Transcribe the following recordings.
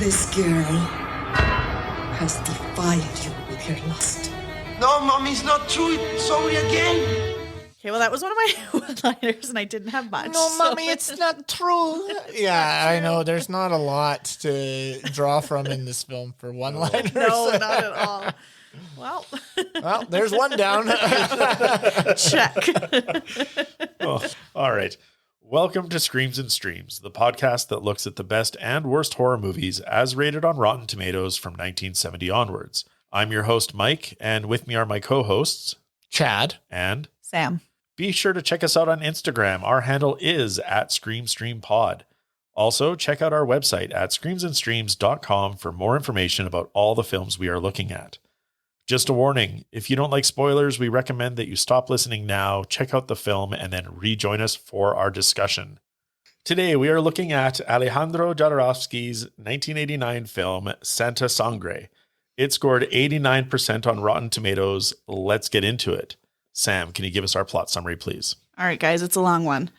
This girl has defiled you with her lust. No, Mommy, it's not true. It's only a game. Okay, well, that was one of my one-liners, and I didn't have much. No, Mommy, it's not true. Yeah, I know. There's not a lot to draw from in this film for one-liners. No, not at all. Well, there's one down. check. Oh, all right. Welcome to Screams and Streams, the podcast that looks at the best and worst horror movies as rated on Rotten Tomatoes from 1970 onwards. I'm your host, Mike, and with me are my co-hosts, Chad and Sam. Be sure to check us out on Instagram. Our handle is @ScreamStreamPod. Also, check out our website at screamsandstreams.com for more information about all the films we are looking at. Just a warning, if you don't like spoilers, we recommend that you stop listening now, check out the film, and then rejoin us for our discussion. Today, we are looking at Alejandro Jodorowsky's 1989 film, Sangre. It scored 89% on Rotten Tomatoes. Let's get into it. Sam, can you give us our plot summary, please? All right, guys, it's a long one.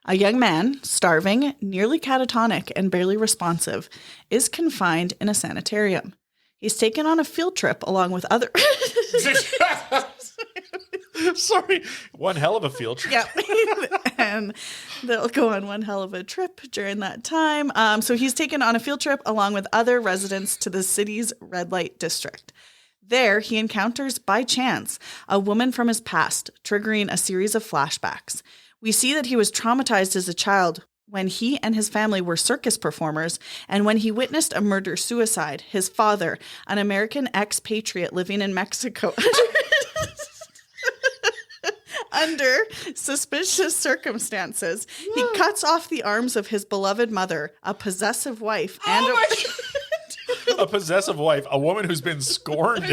A young man, starving, nearly catatonic, and barely responsive, is confined in a sanitarium. He's taken on a field trip along with other... Sorry, one hell of a field trip. Yep. And they'll go on one hell of a trip during that time. So he's taken on a field trip along with other residents to the city's red light district. There, he encounters, by chance, a woman from his past, triggering a series of flashbacks. We see that he was traumatized as a child when he and his family were circus performers, and when he witnessed a murder-suicide, his father, an American expatriate living in Mexico, under suspicious circumstances, he cuts off the arms of his beloved mother, a possessive wife, and a possessive wife, a woman who's been scorned.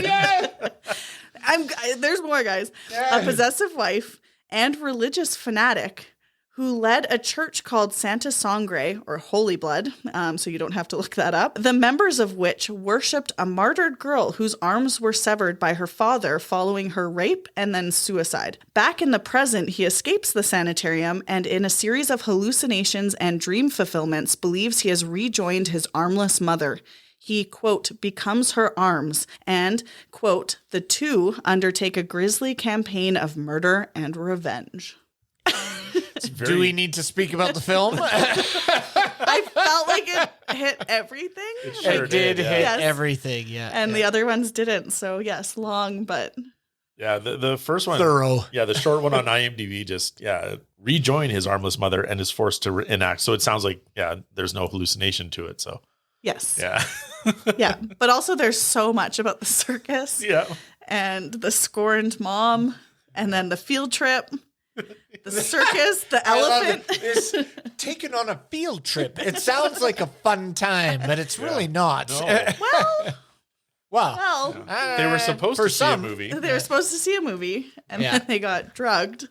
There's more, guys. A possessive wife and religious fanatic who led a church called Sangre, or Holy Blood, so you don't have to look that up, the members of which worshipped a martyred girl whose arms were severed by her father following her rape and then suicide. Back in the present, he escapes the sanitarium and in a series of hallucinations and dream fulfillments believes he has rejoined his armless mother. He, quote, becomes her arms and, quote, the two undertake a grisly campaign of murder and revenge. Do we need to speak about the film? I felt like it hit everything. It did hit Yes. everything, yeah. And the other ones didn't. So, yes, long, but... Yeah, the first one... Thorough. Yeah, the short one on IMDb just, rejoin his armless mother and is forced to enact. So it sounds like, there's no hallucination to it, so... Yes. Yeah. Yeah. But also there's so much about the circus. Yeah. And the scorned mom. And then the field trip. The circus. The elephant. This taken on a field trip. It sounds like a fun time, but it's really not. No. Well, They were supposed for to see a some. movie. They were supposed to see a movie. And then they got drugged.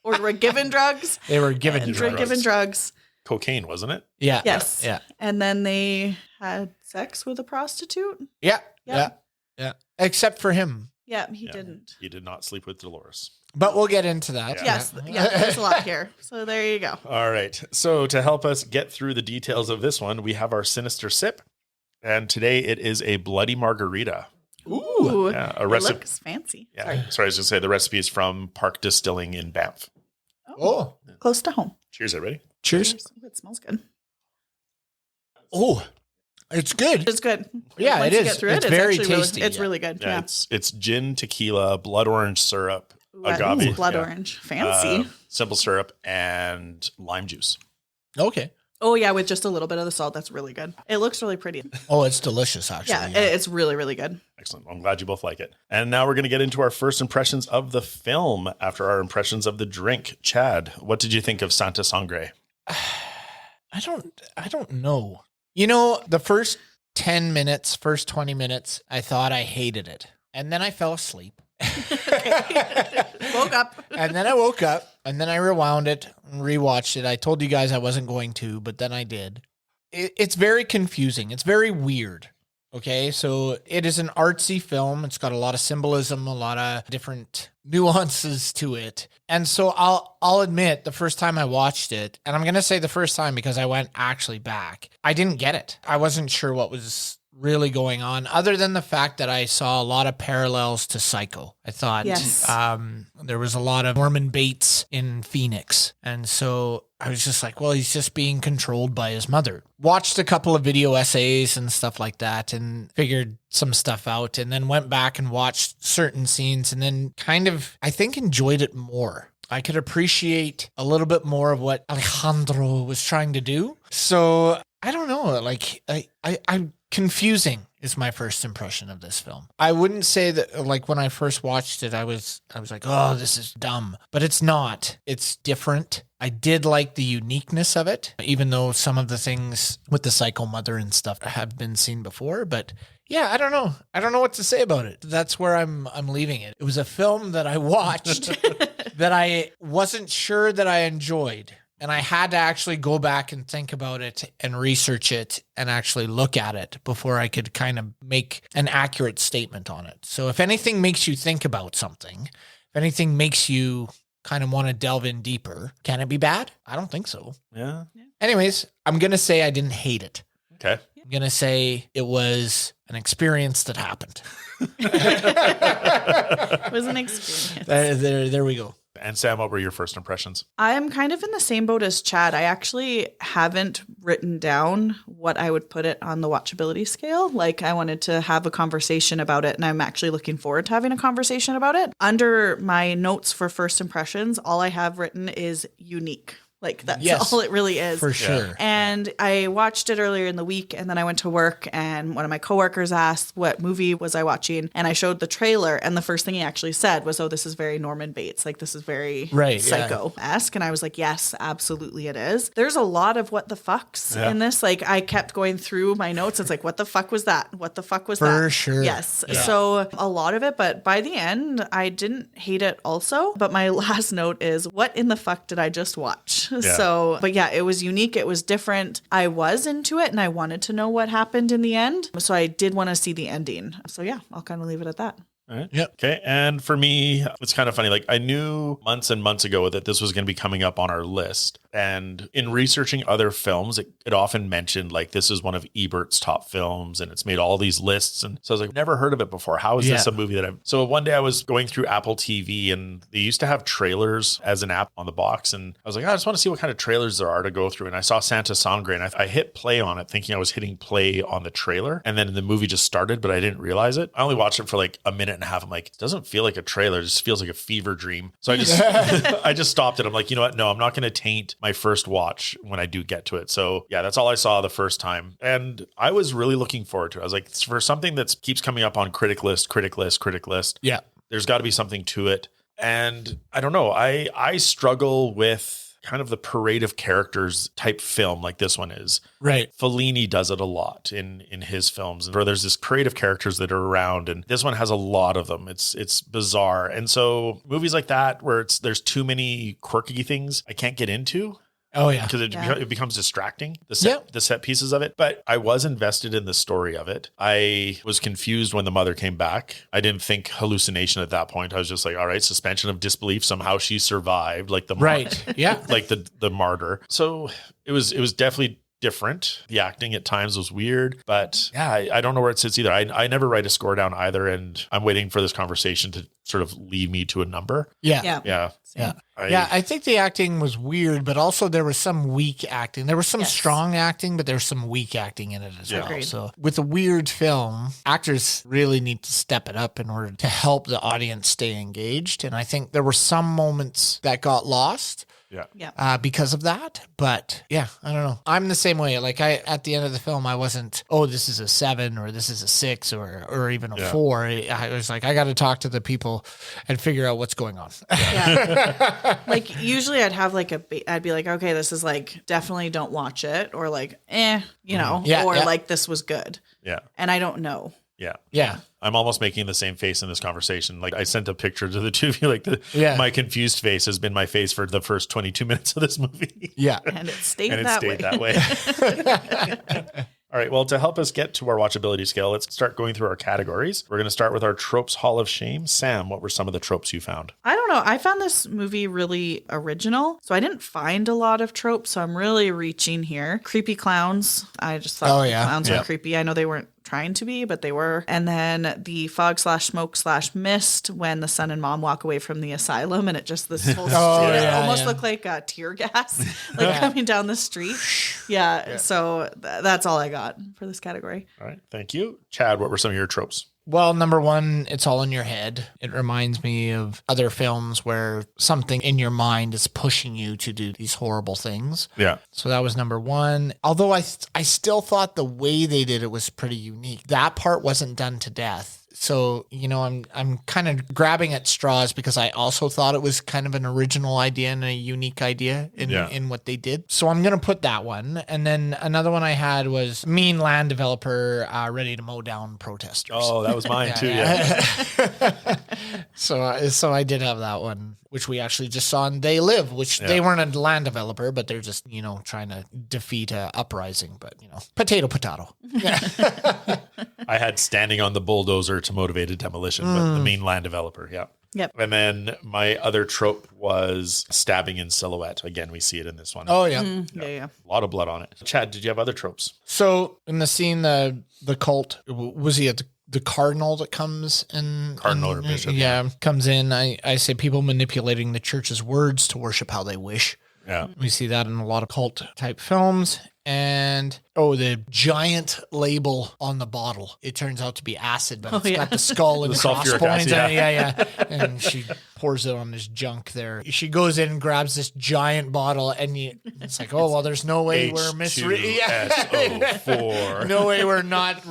Or were given drugs. They were given and drugs. given drugs. Cocaine, wasn't it? Yeah. Yes. Yeah. And then they had sex with a prostitute. Yeah. Yeah. Yeah. Except for him. Yeah, he didn't. He did not sleep with Dolores. But we'll get into that. Yes. Yeah, there's a lot here. So there you go. All right. So to help us get through the details of this one, we have our sinister sip. And today it is a bloody margarita. Ooh. Yeah, a It recipe. looks fancy. Yeah. Sorry. Sorry, I was going to say the recipe is from Park Distilling in Banff. Oh. Close to home. Cheers, everybody. Cheers. Ooh, it smells good. Oh, it's good. It's good. Yeah, Once it you is. get through It's it, very actually tasty, It's yeah. really good. Yeah, Yeah. it's gin, tequila, blood orange syrup, Ooh, agave, blood orange. Fancy. simple syrup, and lime juice. Okay. Oh, yeah, with just a little bit of the salt. That's really good. It looks really pretty. Oh, it's delicious, actually. Yeah, it's really, really good. Excellent. I'm glad you both like it. And now we're going to get into our first impressions of the film after our impressions of the drink. Chad, what did you think of Sangre? I don't know. You know, the first 10 minutes, first 20 minutes, I thought I hated it. And then I fell asleep. Woke up. And then I woke up and then I rewound it and rewatched it. I told you guys I wasn't going to, but then I did. It's very confusing. It's very weird. Okay, so it is an artsy film. It's got a lot of symbolism, a lot of different nuances to it. And so I'll admit the first time I watched it, and I'm going to say the first time because I went actually back, I didn't get it. I wasn't sure what was really going on, other than the fact that I saw a lot of parallels to Psycho. I thought Yes. there was a lot of Norman Bates in Phoenix. And so I was just like, well, he's just being controlled by his mother. Watched a couple of video essays and stuff like that and figured some stuff out, and then went back and watched certain scenes and then kind of, I think, enjoyed it more. I could appreciate a little bit more of what Alejandro was trying to do. So I don't know, like I'm confusing is my first impression of this film. I wouldn't say that, like, when I first watched it, I was like, oh, this is dumb, but it's not. It's different. I did like the uniqueness of it, even though some of the things with the psycho mother and stuff have been seen before. But yeah, I don't know. I don't know what to say about it. That's where I'm leaving it. It was a film that I watched that I wasn't sure that I enjoyed. And I had to actually go back and think about it and research it and actually look at it before I could kind of make an accurate statement on it. So if anything makes you think about something, if anything makes you kind of want to delve in deeper, can it be bad? I don't think so. Yeah. Anyways, I'm going to say I didn't hate it. Okay. I'm going to say it was an experience that happened. It was an experience. There we go. And Sam, what were your first impressions? I'm kind of in the same boat as Chad. I actually haven't written down what I would put it on the watchability scale. Like, I wanted to have a conversation about it, and I'm actually looking forward to having a conversation about it. Under my notes for first impressions, all I have written is unique. Like, that's all it really is. For sure. And I watched it earlier in the week, and then I went to work, and one of my coworkers asked what movie was I watching, and I showed the trailer, and the first thing he actually said was, oh, this is very Norman Bates. Like, this is very Psycho-esque. And I was like, yes, absolutely it is. There's a lot of what the fucks in this. Like, I kept going through my notes. It's like, what the fuck was that? What the fuck was that? For sure. Yes. Yeah. So a lot of it, but by the end, I didn't hate it also. But my last note is, what in the fuck did I just watch? Yeah. So, but yeah, it was unique. It was different. I was into it and I wanted to know what happened in the end. So I did want to see the ending. So yeah, I'll kind of leave it at that. All right. Yep. Okay. And for me, it's kind of funny. Like, I knew months and months ago that this was going to be coming up on our list. And in researching other films, it often mentioned, like, this is one of Ebert's top films and it's made all these lists. And so I was like, never heard of it before. How is this a movie that So one day I was going through Apple TV and they used to have trailers as an app on the box. And I was like, I just want to see what kind of trailers there are to go through. And I saw Santa Sangre and I hit play on it thinking I was hitting play on the trailer. And then the movie just started, but I didn't realize it. I only watched it for like a minute and a half. I'm like, it doesn't feel like a trailer. It just feels like a fever dream. So I just, I just stopped it. I'm like, you know what? No, I'm not going to taint my first watch when I do get to it. So yeah, that's all I saw the first time. And I was really looking forward to it. I was like, for something that keeps coming up on critic list. Yeah. There's got to be something to it. And I don't know. I struggle with kind of the parade of characters type film like this one is. Right. Fellini does it a lot in his films, where there's this parade of characters that are around, and this one has a lot of them. It's bizarre. And so movies like that where there's too many quirky things I can't get into. Oh yeah. Because it becomes distracting, the set pieces of it. But I was invested in the story of it. I was confused when the mother came back. I didn't think hallucination at that point. I was just like, all right, suspension of disbelief. Somehow she survived, like the like the martyr. So it was definitely different. The acting at times was weird, but yeah, I don't know where it sits either. I never write a score down either, and I'm waiting for this conversation to sort of lead me to a number. Yeah. I think the acting was weird, but also there was some weak acting. There was some strong acting, but there's some weak acting in it as well. Agreed. So with a weird film, actors really need to step it up in order to help the audience stay engaged. And I think there were some moments that got lost. Because of that. But yeah, I don't know. I'm the same way. Like at the end of the film, I wasn't, oh, this is a 7 or this is a 6 or even a 4. I was like, I got to talk to the people and figure out what's going on. Like usually I'd have like I'd be like, okay, this is like, definitely don't watch it, or like, like this was good. Yeah. And I don't know. Yeah. I'm almost making the same face in this conversation. Like, I sent a picture to the two of you. Like, my confused face has been my face for the first 22 minutes of this movie. And it stayed that way. All right. Well, to help us get to our watchability scale, let's start going through our categories. We're going to start with our tropes hall of shame. Sam, what were some of the tropes you found? I don't know. I found this movie really original. So I didn't find a lot of tropes. So I'm really reaching here. Creepy clowns. I just thought clowns were creepy. I know they weren't trying to be, but they were. And then the fog/smoke/mist when the son and mom walk away from the asylum, and it just this whole almost looked like tear gas coming down the street. So that's all I got for this category. All right, thank you. Chad, what were some of your tropes? Well, number one, it's all in your head. It reminds me of other films where something in your mind is pushing you to do these horrible things. Yeah. So that was number one. Although I still thought the way they did it was pretty unique. That part wasn't done to death. So, I'm kind of grabbing at straws because I also thought it was kind of an original idea and a unique idea in what they did. So I'm going to put that one. And then another one I had was mean land developer ready to mow down protesters. Oh, that was mine too. So I did have that one, which we actually just saw in They Live, which they weren't a land developer, but they're just, trying to defeat a uprising. But, potato. I had standing on the bulldozer to motivate a demolition, but the mean land developer. Yeah. Yep. And then my other trope was stabbing in silhouette. Again, we see it in this one. Oh, yeah. Yeah. A lot of blood on it. Chad, did you have other tropes? So in the scene, the cult, was he the cardinal that comes in? Cardinal or bishop. Yeah, comes in. I say people manipulating the church's words to worship how they wish. Yeah. We see that in a lot of cult type films. And the giant label on the bottle. It turns out to be acid, but it's got the skull and sulfuric crossbones. acid, And she pours it on this junk there. She goes in and grabs this giant bottle, and it's like, oh, well, there's no way we're misreading. H2SO4. No way we're not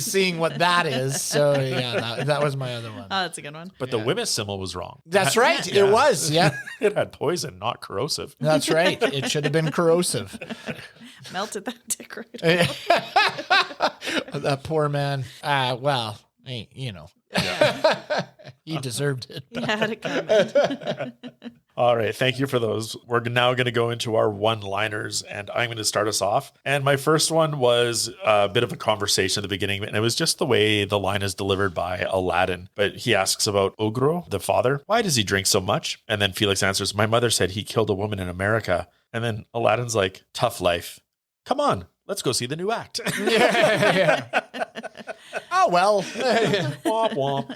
seeing what that is. So, that was my other one. Oh, that's a good one. But the Wimmis symbol was wrong. That's right. It was. Yeah. It had poison, not corrosive. That's right. It should have been corrosive. Melted that dick right off. That poor man. Well, he deserved it. He had it coming. All right. Thank you for those. We're now going to go into our one-liners, and I'm going to start us off. And my first one was a bit of a conversation at the beginning, and it was just the way the line is delivered by Aladdin. But he asks about Ogro, the father. Why does he drink so much? And then Felix answers, my mother said he killed a woman in America. And then Aladdin's like, tough life. Come on, let's go see the new act. Oh, well. Womp womp.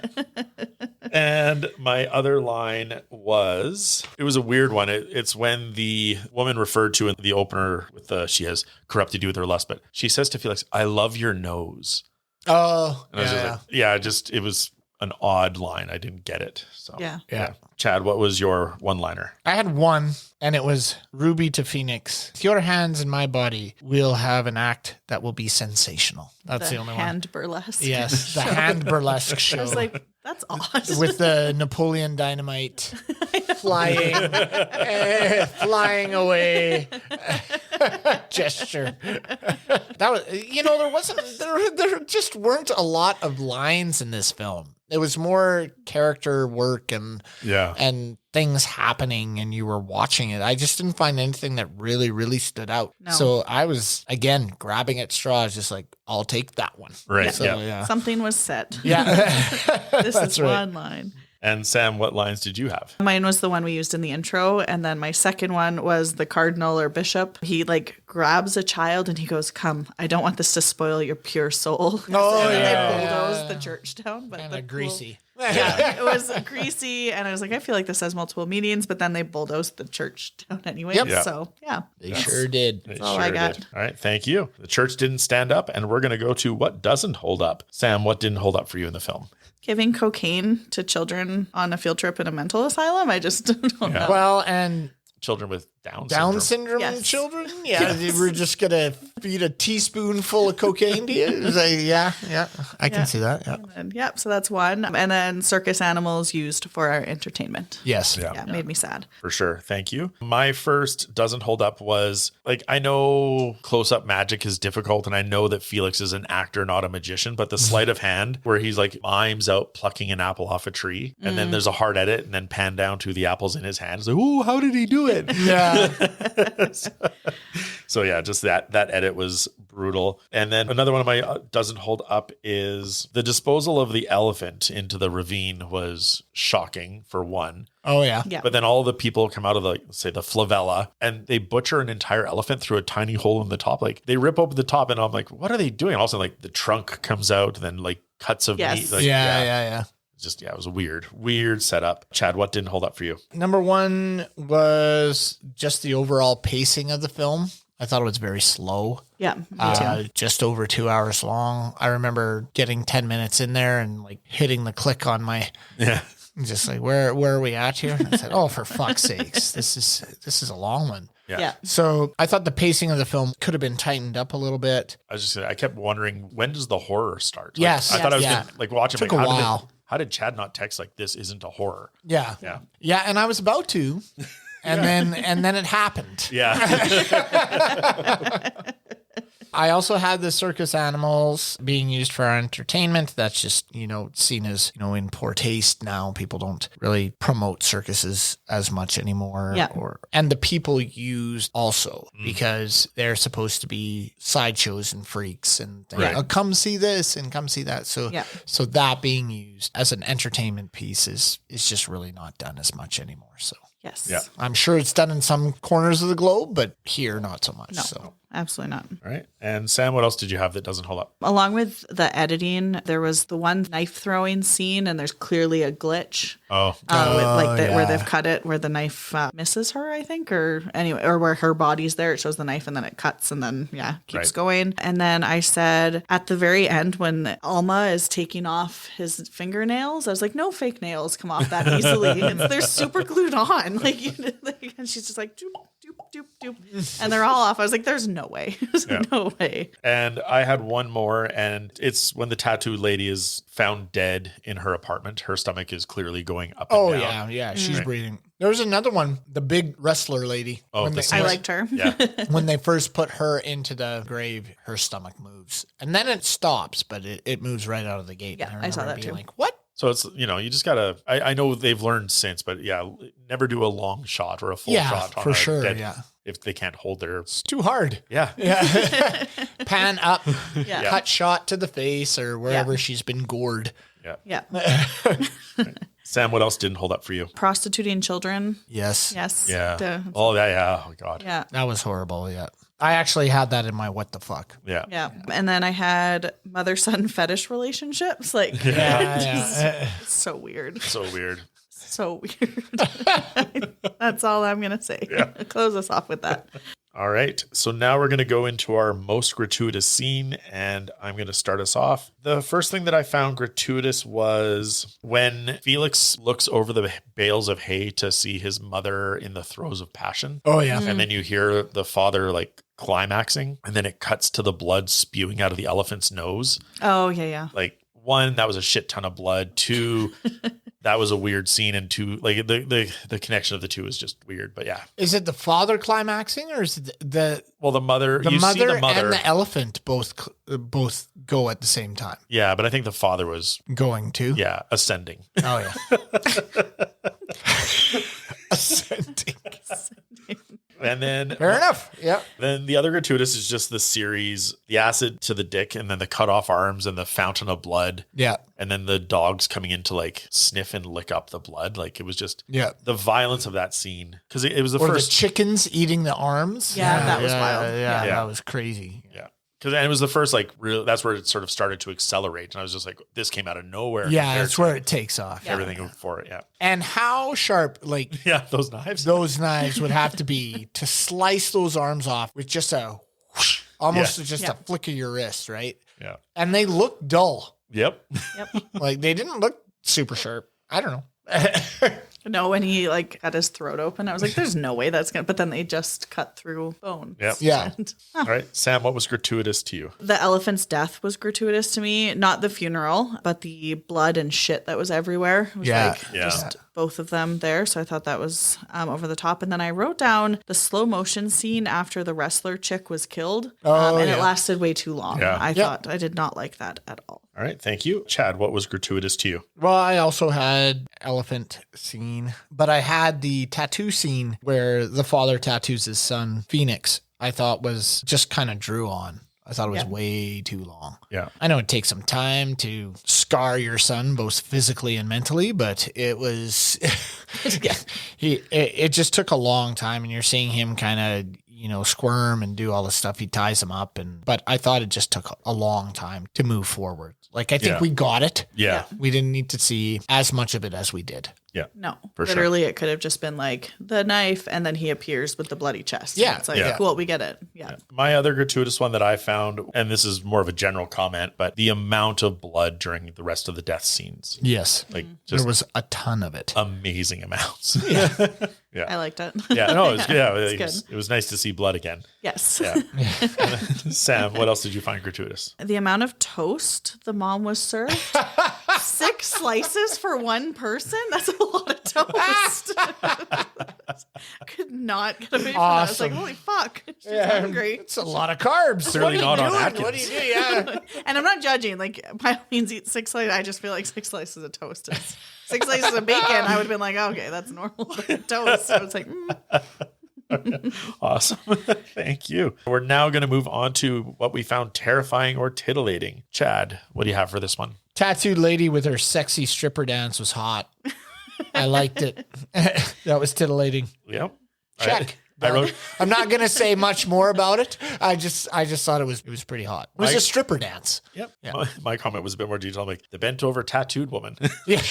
And my other line was, it was a weird one. It's when the woman referred to in the opener with she has corrupted you with her lust, but she says to Felix, I love your nose. Oh, and I was it was an odd line. I didn't get it. So Yeah. Chad, what was your one-liner? I had one, and it was Ruby to Phoenix. With your hands in my body, we'll have an act that will be sensational. That's the only one. Hand burlesque. Yes, the hand burlesque show. I was like, that's odd. With the Napoleon Dynamite flying away gesture. That was, there just weren't a lot of lines in this film. It was more character work and things happening, and you were watching it. I just didn't find anything that really, really stood out. No. So I was, again, grabbing at straws, just like, I'll take that one. Right. So, Something was said. Yeah. This is one line. And Sam, what lines did you have? Mine was the one we used in the intro. And then my second one was the cardinal or bishop. He grabs a child and he goes, come, I don't want this to spoil your pure soul. Oh, and then they bulldoze the church down. But Kind of greasy. Yeah, it was greasy. And I was like, I feel like this has multiple meanings, but then they bulldozed the church down anyway. Yep. So, yeah. They sure did. That's all I got. All right. Thank you. The church didn't stand up, and we're going to go to what doesn't hold up. Sam, what didn't hold up for you in the film? Giving cocaine to children on a field trip in a mental asylum. I just don't know. Well, and Children with Down syndrome Yes. children? Yeah, they were just going to feed a teaspoonful of cocaine to you? It was like, yeah, I can see that, yeah. And, so that's one. And then circus animals used for our entertainment. Yes. Yeah, it made me sad. For sure. Thank you. My first doesn't hold up was I know close-up magic is difficult, and I know that Felix is an actor, not a magician, but the sleight of hand where he's mimes out plucking an apple off a tree, and then there's a hard edit and then pan down to the apples in his hand. It's like, ooh, how did he do it? Yeah. So yeah, just that edit was brutal. And then another one of my doesn't hold up is the disposal of the elephant into the ravine was shocking for one. Oh, yeah. Yeah. But then all the people come out of the, say, the favela, and they butcher an entire elephant through a tiny hole in the top. Like they rip open the top, and I'm like, what are they doing? And also, like the trunk comes out, and then like cuts of Yes. meat. Like, Yeah. Just, it was a weird setup. Chad, what didn't hold up for you? Number one was just the overall pacing of the film. I thought it was very slow. Yeah, me too. Just over 2 hours long. I remember getting 10 minutes in there and like hitting the click on my, just like, where are we at here? And I said, oh, for fuck's sakes, this is a long one. Yeah. So I thought the pacing of the film could have been tightened up a little bit. I kept wondering, when does the horror start? Like, Yes. I thought I was Yeah. gonna, like watching. Took like, a while. How did Chad not text like this isn't a horror? Yeah. Yeah. Yeah. And I was about to, and then it happened. Yeah. I also had the circus animals being used for our entertainment. That's just, seen as, in poor taste now. People don't really promote circuses as much anymore. Yeah. And the people used also because they're supposed to be sideshows and freaks and things. Right. Oh, come see this and come see that. So, so that being used as an entertainment piece is just really not done as much anymore. So Yes. Yeah. I'm sure it's done in some corners of the globe, but here, not so much. No. So. Absolutely not. All right. And Sam, what else did you have that doesn't hold up? Along with the editing, there was the one knife throwing scene, and there's clearly a glitch. Where they've cut it, where the knife misses her, I think, or where her body's there. It shows the knife, and then it cuts, and then keeps going. And then I said at the very end when Alma is taking off his fingernails, I was like, no fake nails come off that easily. They're super glued on, and she's just like doop doop doop doop, and they're all off. I was like, there's no way, no way. And I had one more, and it's when the tattoo lady is found dead in her apartment. Her stomach is clearly going up and down. Yeah, she's breathing. There was another one, the big wrestler lady. Oh, I liked her. Yeah. When they first put her into the grave, her stomach moves. And then it stops, but it moves right out of the gate. Yeah, And I saw remember that being too. like, what? So it's, you just gotta, I know they've learned since, but never do a long shot or a full shot on for a sure. dead, Yeah. if they can't hold their, It's too hard. yeah. Yeah. Pan up, Yeah. cut shot to the face or wherever she's been gored. Yeah. Sam, what else didn't hold up for you? Prostituting children. Yes. Yes. Yeah. Duh. Oh, yeah. Oh, God. Yeah. That was horrible. Yeah. I actually had that in my what the fuck. Yeah. Yeah. And then I had mother-son fetish relationships. Like, Yeah. so weird. So weird. So weird. That's all I'm going to say. Close us off with that. All right. So now we're going to go into our most gratuitous scene, and I'm going to start us off. The first thing that I found gratuitous was when Felix looks over the bales of hay to see his mother in the throes of passion. Oh, yeah. And then you hear the father like climaxing, and then it cuts to the blood spewing out of the elephant's nose. Oh, yeah. Like, one, that was a shit ton of blood. Two, that was a weird scene. And two, like the connection of the two is just weird. But yeah. Is it the father climaxing or is it the mother, the you mother, see the mother and the elephant both go at the same time? Yeah, but I think the father was Going to? yeah, ascending. Oh, yeah. Ascending. And then Fair enough. Yeah. Then the other gratuitous is just the series, the acid to the dick, and then the cut off arms and the fountain of blood. Yeah. And then the dogs coming in to like sniff and lick up the blood. Like it was just Yeah. the violence of that scene. Because it was the Or first the chickens eating the arms. Yeah, that was wild. Yeah, Yeah. that was crazy. Yeah. Because it was the first like real, that's where it sort of started to accelerate. And I was just like, this came out of nowhere. Yeah, compared that's to where it takes off. everything before it. Yeah. And how sharp, like, Yeah. Those knives. those knives would have to be to slice those arms off with just a whoosh, almost just a flick of your wrist, right? Yeah. And they look dull. Yep. Like, they didn't look super sharp. I don't know. No, when he like cut his throat open, I was like, there's no way that's going to, but then they just cut through bone. Yep. Yeah. And, All right. Sam, what was gratuitous to you? the elephant's death was gratuitous to me. Not the funeral, but the blood and shit that was everywhere. It was Yeah. like Yeah. just both of them there. So I thought that was over the top. And then I wrote down the slow motion scene after the wrestler chick was killed. And it lasted way too long. Yeah. I thought I did not like that at all. All right. Thank you. Chad, what was gratuitous to you? Well, I also had elephant scene, but I had the tattoo scene where the father tattoos his son, Phoenix. I thought was just kind of drew on. I thought it was Yeah. way too long. Yeah. I know it takes some time to scar your son, both physically and mentally, but it was, it just took a long time, and you're seeing him kind of, squirm and do all the stuff. He ties him up, but I thought it just took a long time to move forward. Like, I think we got it. Yeah. We didn't need to see as much of it as we did. Yeah. No, For sure. literally it could have just been like the knife and then he appears with the bloody chest. Yeah. It's like, Yeah. cool, we get it. Yeah. My other gratuitous one that I found, and this is more of a general comment, but the amount of blood during the rest of the death scenes. Yes. Like, There just was a ton of it. amazing amounts. I liked it. Yeah, no, It's it was nice to see blood again. Yes. Yeah. Sam, what else did you find gratuitous? The amount of toast the mom was served. 6 slices for one person? That's a lot of toast. Could not get away from that. I was like, Awesome. holy fuck. She's hungry. It's a lot of carbs. Clearly not on Atkins. What do you do? Yeah. And I'm not judging. Like, by all means, eat 6 slices. I just feel like 6 slices of toast is 6 slices of bacon. I would have been like, okay, that's normal. But toast. So it's like, Awesome. Thank you. We're now going to move on to what we found terrifying or tittillating. Chad, what do you have for this one? Tattooed lady with her sexy stripper dance was hot. I liked it. That was tittillating. Yep. Check. I wrote, I'm not going to say much more about it. I just thought it was pretty hot. It was a stripper dance. yep. Yeah. My comment was a bit more detailed. I'm like, the bent over tattooed woman. Yeah.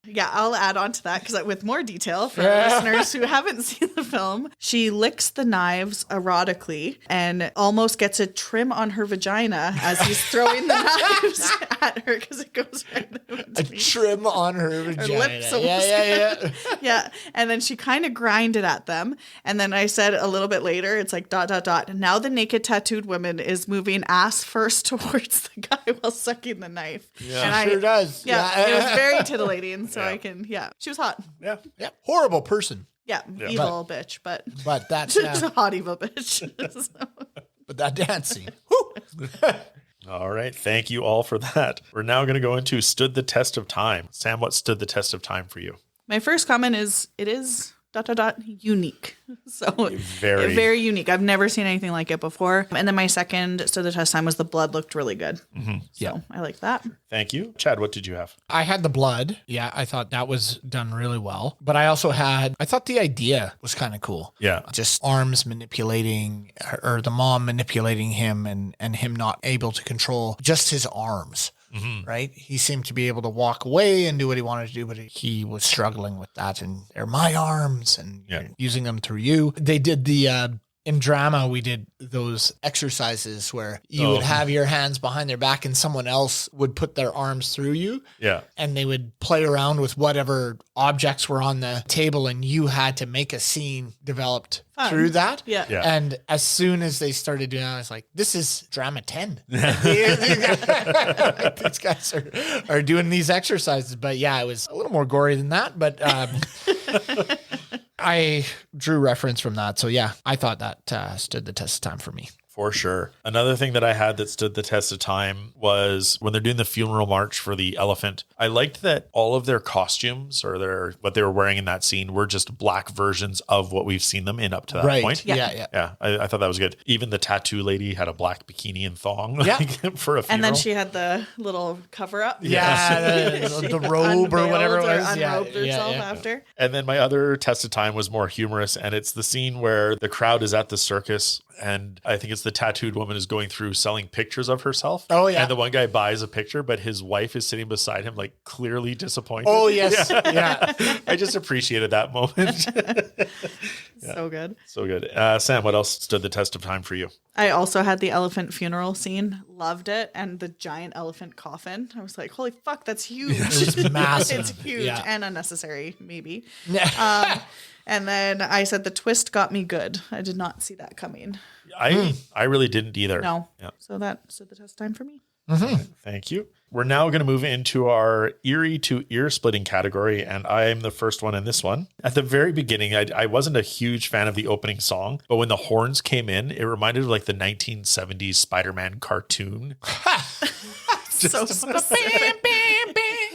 yeah, I'll add on to that because with more detail for listeners who haven't seen the film, she licks the knives erotically and almost gets a trim on her vagina as he's throwing the knives at her because it goes right in A between. trim on her vagina. lips Yeah, almost yeah. Yeah. And then she kind of grinded at them. And then I said a little bit later, it's like ... Now the naked tattooed woman is moving ass first towards the guy while sucking the knife. Yeah. And Sure does. Yeah, it was very tittillating. So I can, she was hot. Yeah. Yeah. Horrible person. Yeah, evil bitch, but But that's she's a hot evil bitch. So. but that dance scene. Whew. All right. Thank you all for that. We're now going to go into stood the test of time. Sam, what stood the test of time for you? My first comment is it is ... unique. So Very. very unique. I've never seen anything like it before. And then my second stood the test time was the blood looked really good. Yeah. So I like that. Thank you. Chad, what did you have? I had the blood. Yeah, I thought that was done really well. But I thought the idea was kind of cool. Yeah. Just arms manipulating, or the mom manipulating him and him not able to control just his arms. Right? He seemed to be able to walk away and do what he wanted to do, but he was struggling with that. And they're my arms and you're using them through you. They did in drama, we did those exercises where you would have your hands behind their back and someone else would put their arms through you. Yeah. And they would play around with whatever objects were on the table, and you had to make a scene developed through that. Yeah. Yeah. And as soon as they started doing that, I was like, this is drama 10. These guys are doing these exercises. But yeah, it was a little more gory than that. But I drew reference from that. So yeah, I thought that stood the test of time for me. For sure. Another thing that I had that stood the test of time was when they're doing the funeral march for the elephant. I liked that all of their costumes or what they were wearing in that scene were just black versions of what we've seen them in up to that point. Yeah. Yeah, I thought that was good. Even the tattoo lady had a black bikini and thong for a funeral. And then she had the little cover up. Yeah, She the robe or whatever it was. Unrobed herself after. And then my other test of time was more humorous, and it's the scene where the crowd is at the circus, and I think it's the tattooed woman is going through selling pictures of herself. Oh, yeah. And the one guy buys a picture, but his wife is sitting beside him, like clearly disappointed. Oh, yes. Yeah. I just appreciated that moment. So good. So good. Sam, what else stood the test of time for you? I also had the elephant funeral scene. Loved it. And the giant elephant coffin. I was like, holy fuck, that's huge. It was massive. It's huge Yeah. and unnecessary, maybe. And then I said the twist got me good. I did not see that coming. I really didn't either. No. Yeah. So that stood the test of time for me. Thank you. We're now going to move into our eerie to ear splitting category, and I am the first one in this one. At the very beginning, I wasn't a huge fan of the opening song, but when the horns came in, it reminded of like the 1970s Spider-Man cartoon. So specific.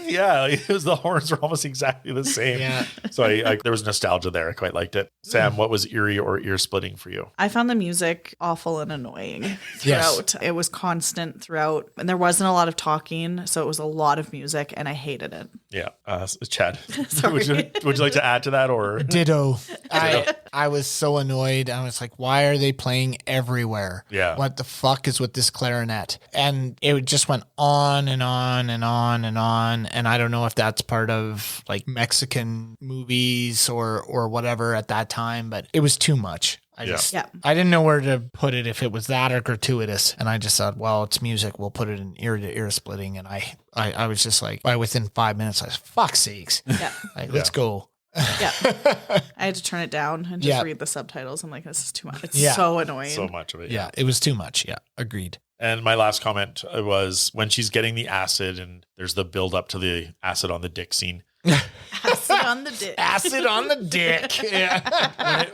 Yeah, like, it was, the horns were almost exactly the same. Yeah. So I there was nostalgia there. I quite liked it. Sam, what was eerie or ear splitting for you? I found the music awful and annoying Yes. throughout. It was constant throughout, and there wasn't a lot of talking, so it was a lot of music, and I hated it. Yeah, Chad, would you like to add to that or? Ditto. I was so annoyed. I was like, why are they playing everywhere? Yeah. What the fuck is with this clarinet? And it just went on and on and on and on. And I don't know if that's part of like Mexican movies or whatever at that time, but it was too much. I didn't know where to put it, if it was that or gratuitous. And I just thought, well, it's music. We'll put it in ear to ear splitting. And I was just like, within 5 minutes, I was, fuck sakes. Yeah. Like, let's go. Yeah. I had to turn it down and just read the subtitles. I'm like, this is too much. It's so annoying. So much of it. Yeah, it was too much. Yeah, agreed. And my last comment was when she's getting the acid and there's the build up to the acid on the dick scene. Acid on the dick. Acid on the dick. Yeah.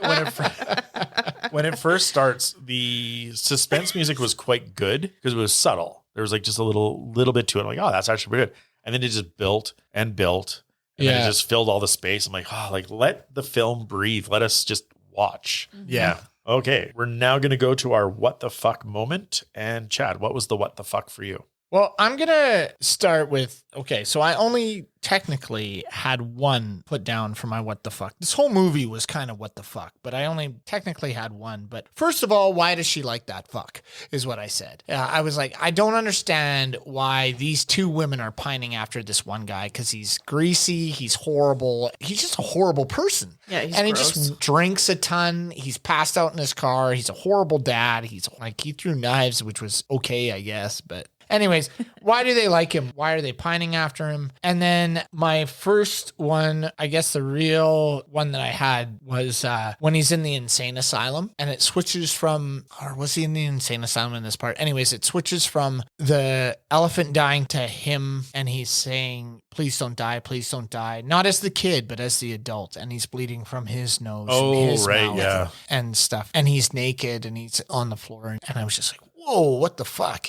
When it first starts, the suspense music was quite good because it was subtle. There was like just a little bit to it. I'm like, oh, that's actually pretty good. And then it just built and built. And then it just filled all the space. I'm like, oh, like let the film breathe. Let us just watch. Yeah. Okay. We're now going to go to our what the fuck moment. And Chad, what was the what the fuck for you? Well, I'm going to start with, so I only technically had one put down for my what the fuck. This whole movie was kind of what the fuck, but I only technically had one. But first of all, why does she like that fuck is what I said. I was like, I don't understand why these two women are pining after this one guy because he's greasy, he's horrible. He's just a horrible person. Yeah, he's and gross. He just drinks a ton. He's passed out in his car. He's a horrible dad. He's like, he threw knives, which was okay, I guess, but anyways, why do they like him? Why are they pining after him? And then my first one, I guess the real one that I had was when he's in the insane asylum and it switches from, or was he in the insane asylum in this part? Anyways, it switches from the elephant dying to him and he's saying, please don't die, please don't die. Not as the kid, but as the adult. And he's bleeding from his nose and his mouth and stuff. And he's naked and he's on the floor. And I was just like, whoa, what the fuck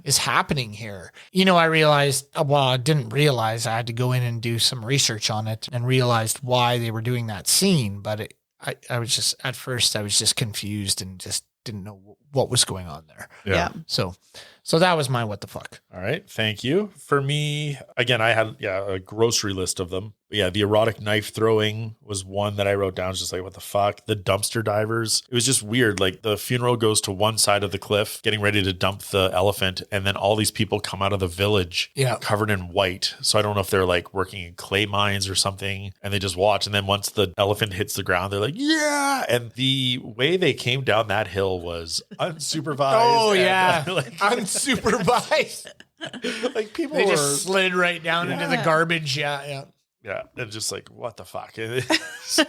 is happening here? You know, I realized, I didn't realize, I had to go in and do some research on it and realized why they were doing that scene. But I was just, at first I was just confused and just didn't know what was going on there. Yeah. So that was my what the fuck. All right. Thank you. For me, again, I had a grocery list of them. But yeah, the erotic knife throwing was one that I wrote down. Just like, what the fuck? The dumpster divers. It was just weird. Like the funeral goes to one side of the cliff, getting ready to dump the elephant. And then all these people come out of the village covered in white. So I don't know if they're like working in clay mines or something. And they just watch. And then once the elephant hits the ground, they're like, yeah. And the way they came down that hill was unsupervised. Oh, and, yeah. Unsupervised. Like people They just slid right down into the garbage. Yeah. Yeah, and just like, what the fuck? So,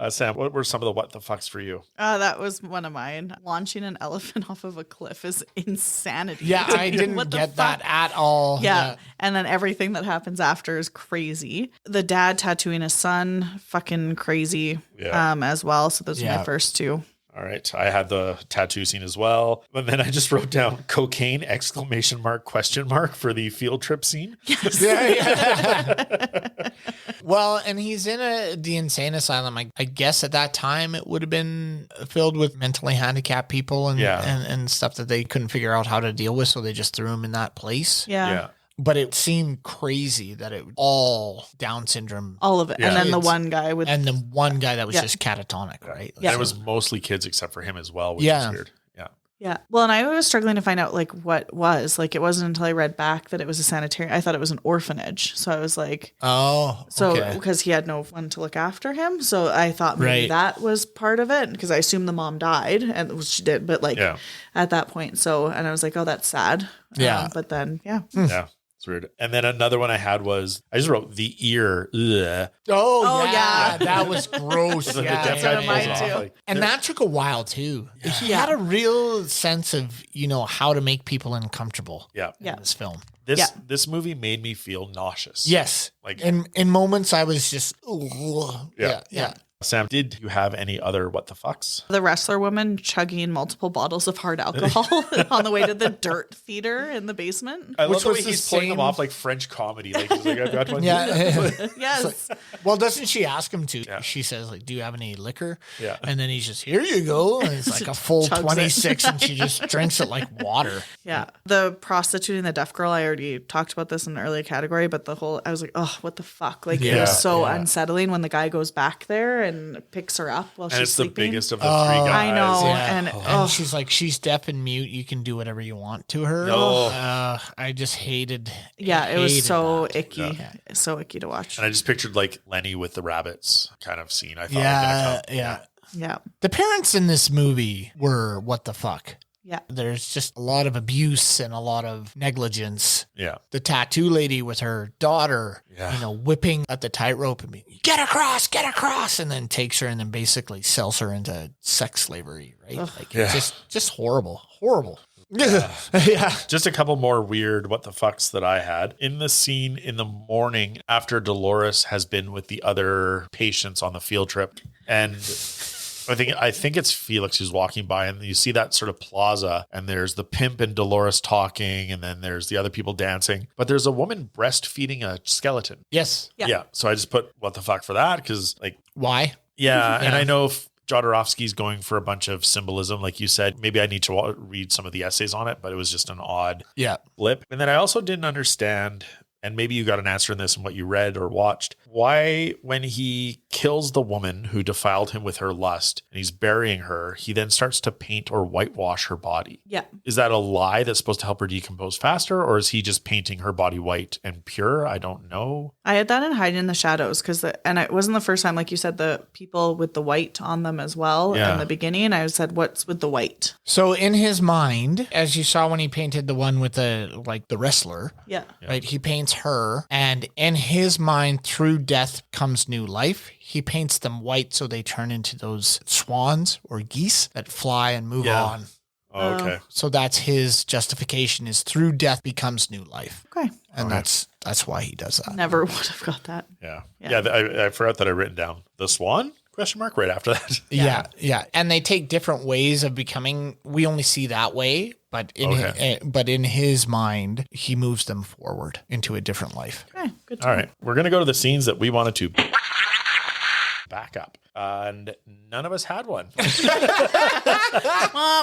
Sam, what were some of the what the fucks for you? That was one of mine. Launching an elephant off of a cliff is insanity. Yeah, I didn't get that at all. Yeah. And then everything that happens after is crazy. The dad tattooing his son, fucking crazy as well. So those are my first two. All right. I had the tattoo scene as well. And then I just wrote down cocaine ! For the field trip scene. Yes. Yeah. Well, and he's in the insane asylum. I guess at that time it would have been filled with mentally handicapped people and stuff that they couldn't figure out how to deal with. So they just threw him in that place. Yeah. But it seemed crazy that it was all Down syndrome. All of it. Yeah. And then the one guy with... And the one guy that was just catatonic, right? Yeah. It was mostly kids except for him as well, which is weird. Yeah. Yeah. Well, and I was struggling to find out like what was. Like it wasn't until I read back that it was a sanitarium. I thought it was an orphanage. So I was like... Oh, okay. Because he had no one to look after him. So I thought maybe that was part of it. Because I assumed the mom died. And she did. But like at that point. So, and I was like, oh, that's sad. Yeah. But then, Yeah. It's weird. And then another one I had was, I just wrote the ear. Ugh. Oh yeah. That was gross. The Yeah. death That's guy mine pulls too. off, like, And that took a while too. He had a real sense of, how to make people uncomfortable in this film. This movie made me feel nauseous. Yes. Like in moments I was just, yeah. Sam, did you have any other what the fucks? The wrestler woman chugging multiple bottles of hard alcohol on the way to the dirt theater in the basement. I Which love the way was the he's pulling them same- off like French comedy. Like, he's like, I've got one. Yeah. Yes. Well, doesn't she ask him to? Yeah. She says, like, do you have any liquor? Yeah. And then he's just, here you go. And it's like a full Chugs it. 26 and she just drinks it like water. Yeah. The prostituting the deaf girl, I already talked about this in an earlier category, but I was like, oh, what the fuck? Like, it Yeah, was so yeah. unsettling when the guy goes back there and picks her up while And she's it's sleeping. the biggest of the three guys. I know. Yeah. And, And she's like, she's deaf and mute. You can do whatever you want to her. No. I just hated. yeah, it was hated so that. icky. Yeah. So icky to watch. And I just pictured like Lenny with the rabbits kind of scene. I thought Yeah, were gonna yeah. come. Yeah. The parents in this movie were what the fuck. Yeah. There's just a lot of abuse and a lot of negligence. Yeah. The tattoo lady with her daughter, Yeah. whipping at the tightrope and being, get across, and then takes her and then basically sells her into sex slavery, right? Like, Yeah. it's just horrible. Yeah. Just a couple more weird what the fucks that I had. In the scene in the morning after Dolores has been with the other patients on the field trip, and I think it's Felix who's walking by, and you see that sort of plaza, and there's the pimp and Dolores talking, and then there's the other people dancing, but there's a woman breastfeeding a skeleton. Yes. Yeah. So I just put what the fuck for that, because like, Why? yeah, and Yeah. I know if Jodorowsky's going for a bunch of symbolism, like you said. Maybe I need to read some of the essays on it, but it was just an odd Yeah. blip. And then I also didn't understand, and maybe you got an answer in this in what you read or watched, why when he kills the woman who defiled him with her lust and he's burying her, he then starts to paint or whitewash her body. Yeah. Is that a lie that's supposed to help her decompose faster, or is he just painting her body white and pure? I don't know. I had that in Hiding in the Shadows and it wasn't the first time, like you said, the people with the white on them as well Yeah. in the beginning. I said, what's with the white? So in his mind, as you saw when he painted the one with the wrestler, Yeah. right? He paints her, and in his mind, through death comes new life. He paints them white so they turn into those swans or geese that fly and move Yeah. on. Oh, okay. So that's his justification: is through death becomes new life, Okay. and that's why he does that. Never would have got that. Yeah. Yeah. I forgot that I written down the swan ? Right after that. Yeah. And they take different ways of becoming. We only see that way, but in his mind, he moves them forward into a different life. Okay. Good to All know. right. We're going to go to the scenes that we wanted to back up. And none of us had one.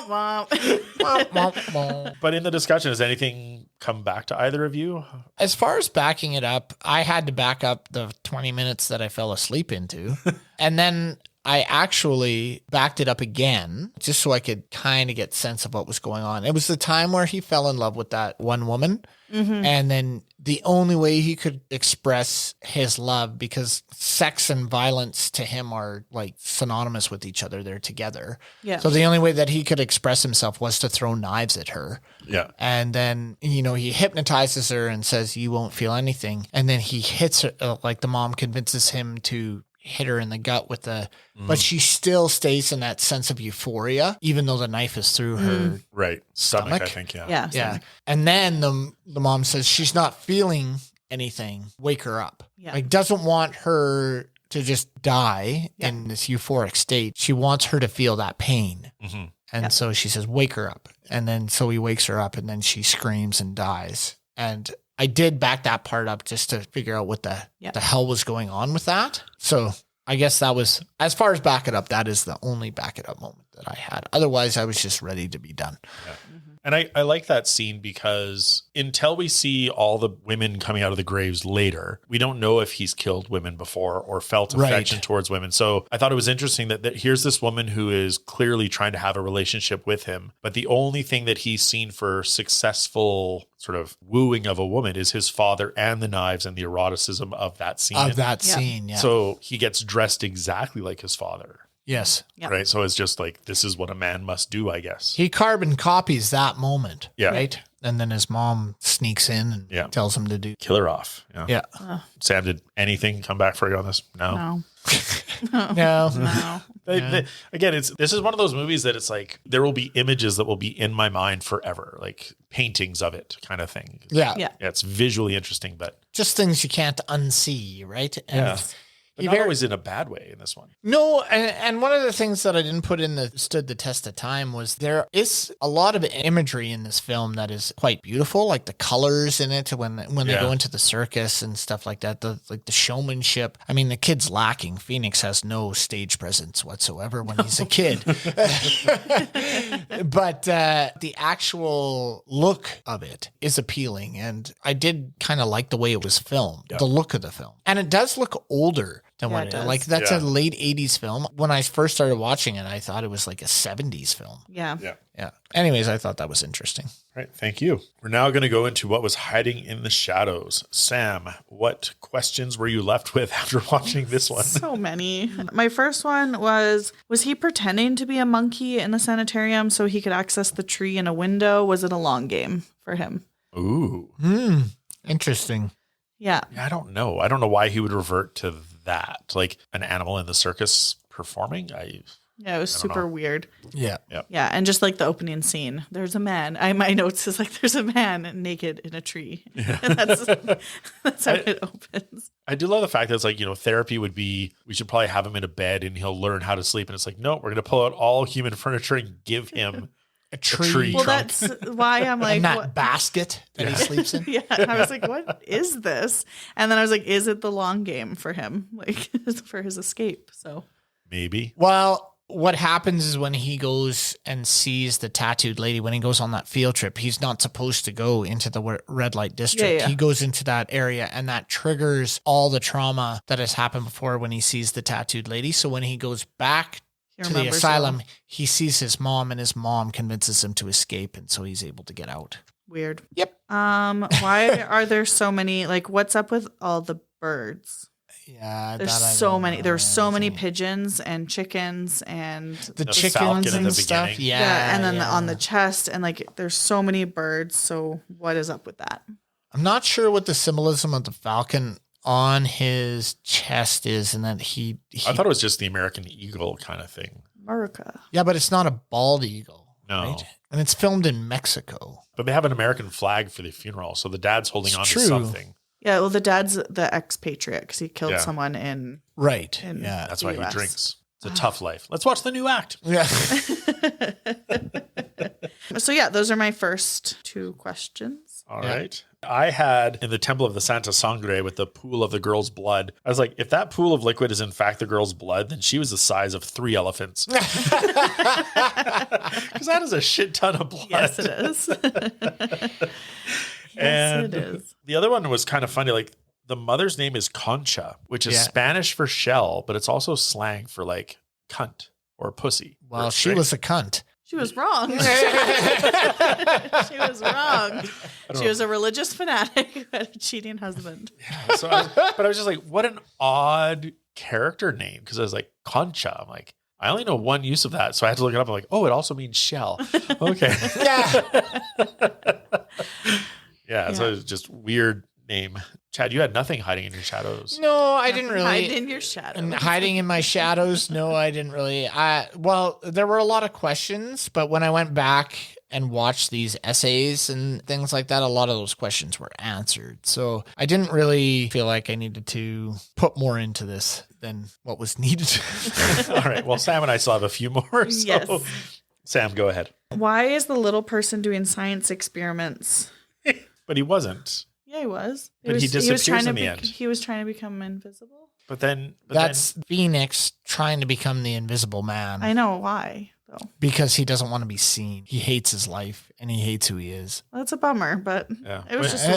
Womp womp. But in the discussion, has anything come back to either of you? As far as backing it up, I had to back up the 20 minutes that I fell asleep into. And then I actually backed it up again just so I could kind of get sense of what was going on. It was the time where he fell in love with that one woman. Mm-hmm. And then the only way he could express his love, because sex and violence to him are like synonymous with each other. They're together. Yeah. So the only way that he could express himself was to throw knives at her. Yeah. And then, he hypnotizes her and says, you won't feel anything. And then he hits her, like the mom convinces him to hit her in the gut with but she still stays in that sense of euphoria, even though the knife is through her. Right. Stomach, I Stomach? think. Yeah. Yeah. Yeah. And then the mom says she's not feeling anything. Wake her up. Yeah. Like, doesn't want her to just die in this euphoric state. She wants her to feel that pain. Mm-hmm. And so she says, wake her up. And then so he wakes her up and then she screams and dies. And I did back that part up just to figure out what the hell was going on with that. So I guess that was, as far as back it up, that is the only back it up moment that I had. Otherwise, I was just ready to be done. Yeah. And I like that scene because until we see all the women coming out of the graves later, we don't know if he's killed women before or felt affection towards women. So I thought it was interesting that here's this woman who is clearly trying to have a relationship with him, but the only thing that he's seen for successful sort of wooing of a woman is his father and the knives and the eroticism of that scene. Scene, yeah. So he gets dressed exactly like his father. Yes. Yeah. Right. So it's just like, this is what a man must do, I guess. He carbon copies that moment. Yeah. Right. And then his mom sneaks in and tells him to do. Kill her off. Yeah. Yeah. Sam, did anything come back for you on this? No. No. No. Again, this is one of those movies that it's like there will be images that will be in my mind forever, like paintings of it kind of thing. Yeah. Yeah. Yeah, it's visually interesting, but Just things you can't unsee, right? And But not always in a bad way in this one. No, and one of the things that I didn't put in that stood the test of time was there is a lot of imagery in this film that is quite beautiful, like the colors in it when they go into the circus and stuff like that, the showmanship. I mean, the kid's lacking. Phoenix has no stage presence whatsoever when he's a kid. But the actual look of it is appealing, and I did kind of like the way it was filmed, the look of the film. And it does look older than what it is. Like, that's a late 80s film. When I first started watching it, I thought it was like a 70s film. Yeah. Anyways, I thought that was interesting. All right, thank you. We're now going to go into what was hiding in the shadows. Sam, what questions were you left with after watching this one? So many. My first one was he pretending to be a monkey in the sanitarium so he could access the tree in a window? Was it a long game for him? Ooh. Interesting. Yeah. I don't know. I don't know why he would revert to that. Like an animal in the circus performing? Yeah, it was super weird. Yeah. Yeah, and just like the opening scene, there's a man. My notes is like there's a man naked in a tree. Yeah. And that's how it opens. I do love the fact that it's like, therapy would be, we should probably have him in a bed and he'll learn how to sleep. And it's like, no, we're going to pull out all human furniture and give him a tree well, trunk. that's why I'm like, and that what? basket that he sleeps in. Yeah, I was like, what is this? And then I was like, is it the long game for him, like for his escape? So maybe. Well, what happens is when he goes and sees the tattooed lady, when he goes on that field trip, he's not supposed to go into the red light district. Yeah. He goes into that area, and that triggers all the trauma that has happened before when he sees the tattooed lady. So when he goes back to the asylum, he sees his mom, and his mom convinces him to escape, and so he's able to get out. Weird. Yep. Why are there so many, like, what's up with all the birds? Yeah, there's so many. There's so many pigeons and chickens and the chickens and stuff. Yeah, and then on the chest, and like there's so many birds. So what is up with that? I'm not sure what the symbolism of the falcon on his chest is, and that he I thought it was just the American eagle kind of thing. America. Yeah, but it's not a bald eagle. No. Right? And it's filmed in Mexico. But they have an American flag for the funeral, so the dad's holding on to something. Yeah, well, the dad's the expatriate because he killed someone in... Right. Yeah. That's why he drinks. It's a tough life. Let's watch the new act. Yeah. So yeah, those are my first two questions. All right. I had in the Temple of the Santa Sangre with the pool of the girl's blood. I was like, if that pool of liquid is in fact the girl's blood, then she was the size of 3 elephants. Because that is a shit ton of blood. Yes, it is. And it is. The other one was kind of funny. Like the mother's name is Concha, which is Spanish for shell, but it's also slang for like cunt or pussy. Well, she was a cunt. She was wrong. She was wrong. She was a religious fanatic who had a cheating husband. Yeah, but I was just like, what an odd character name. Because I was like, Concha. I'm like, I only know one use of that. So I had to look it up. I'm like, oh, it also means shell. Okay. Yeah, so it was just weird name. Chad, you had nothing hiding in your shadows. No, I didn't really. Hide in your shadows. Hiding in my shadows? No, I didn't really. Well, there were a lot of questions, but when I went back and watched these essays and things like that, a lot of those questions were answered. So I didn't really feel like I needed to put more into this than what was needed. All right. Well, Sam and I still have a few more. So. Yes. Sam, go ahead. Why is the little person doing science experiments? But he wasn't. Yeah, he was. But he disappears in the end. He was trying to become invisible. But then... That's Phoenix trying to become the invisible man. I know. Why, though? Because he doesn't want to be seen. He hates his life, and he hates who he is. Well, that's a bummer, but it was just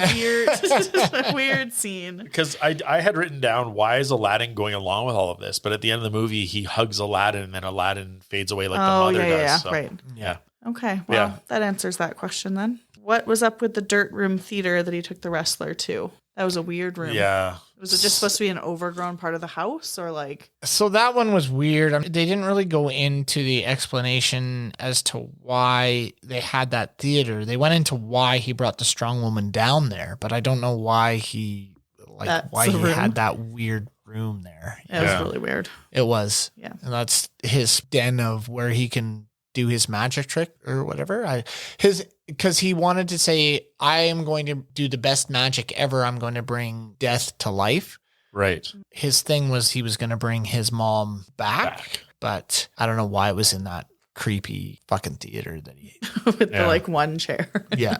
a weird scene. Because I had written down, why is Aladdin going along with all of this? But at the end of the movie, he hugs Aladdin, and then Aladdin fades away like the mother does. Yeah, so, right. Yeah. Okay, well, that answers that question then. What was up with the dirt room theater that he took the wrestler to? That was a weird room. Yeah. Was it just supposed to be an overgrown part of the house or like? So that one was weird. They didn't really go into the explanation as to why they had that theater. They went into why he brought the strong woman down there, but I don't know why he had that weird room there. It was really weird. It was. Yeah. And that's his den of where he can do his magic trick or whatever. Because he wanted to say, I am going to do the best magic ever. I'm going to bring death to life. Right. His thing was he was going to bring his mom back, but I don't know why it was in that creepy fucking theater that he With the like one chair. Yeah.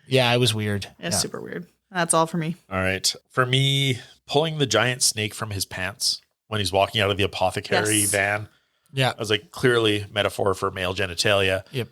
Yeah, it was weird. It's super weird. That's all for me. All right. For me, pulling the giant snake from his pants when he's walking out of the apothecary van. Yeah. I was like, clearly metaphor for male genitalia. Yep.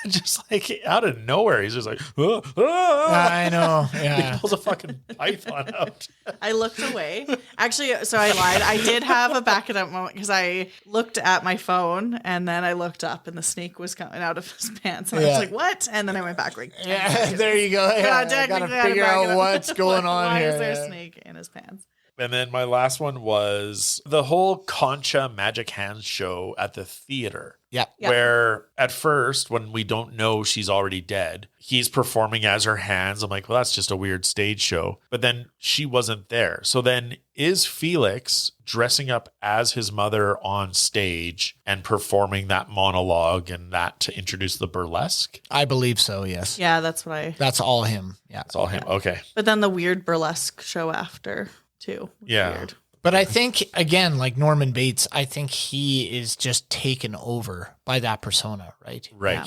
Just like out of nowhere, he's just like, I know. Yeah. He pulls a fucking python out. I looked away. Actually, so I lied. I did have a back it up moment because I looked at my phone and then I looked up and the snake was coming out of his pants. And I was like, what? And then I went back like, there you go. Yeah, I gotta figure out what's going on here. Why is there a snake in his pants? And then my last one was the whole Concha Magic Hands show at the theater. Yeah. Where at first, when we don't know she's already dead, he's performing as her hands. I'm like, well, that's just a weird stage show. But then she wasn't there. So then is Felix dressing up as his mother on stage and performing that monologue and that to introduce the burlesque? I believe so, yes. Yeah, that's all him. Yeah. It's all him. Okay. But then the weird burlesque show after too. Yeah. Weird. But I think, again, like Norman Bates, I think he is just taken over by that persona, right? Right. Yeah.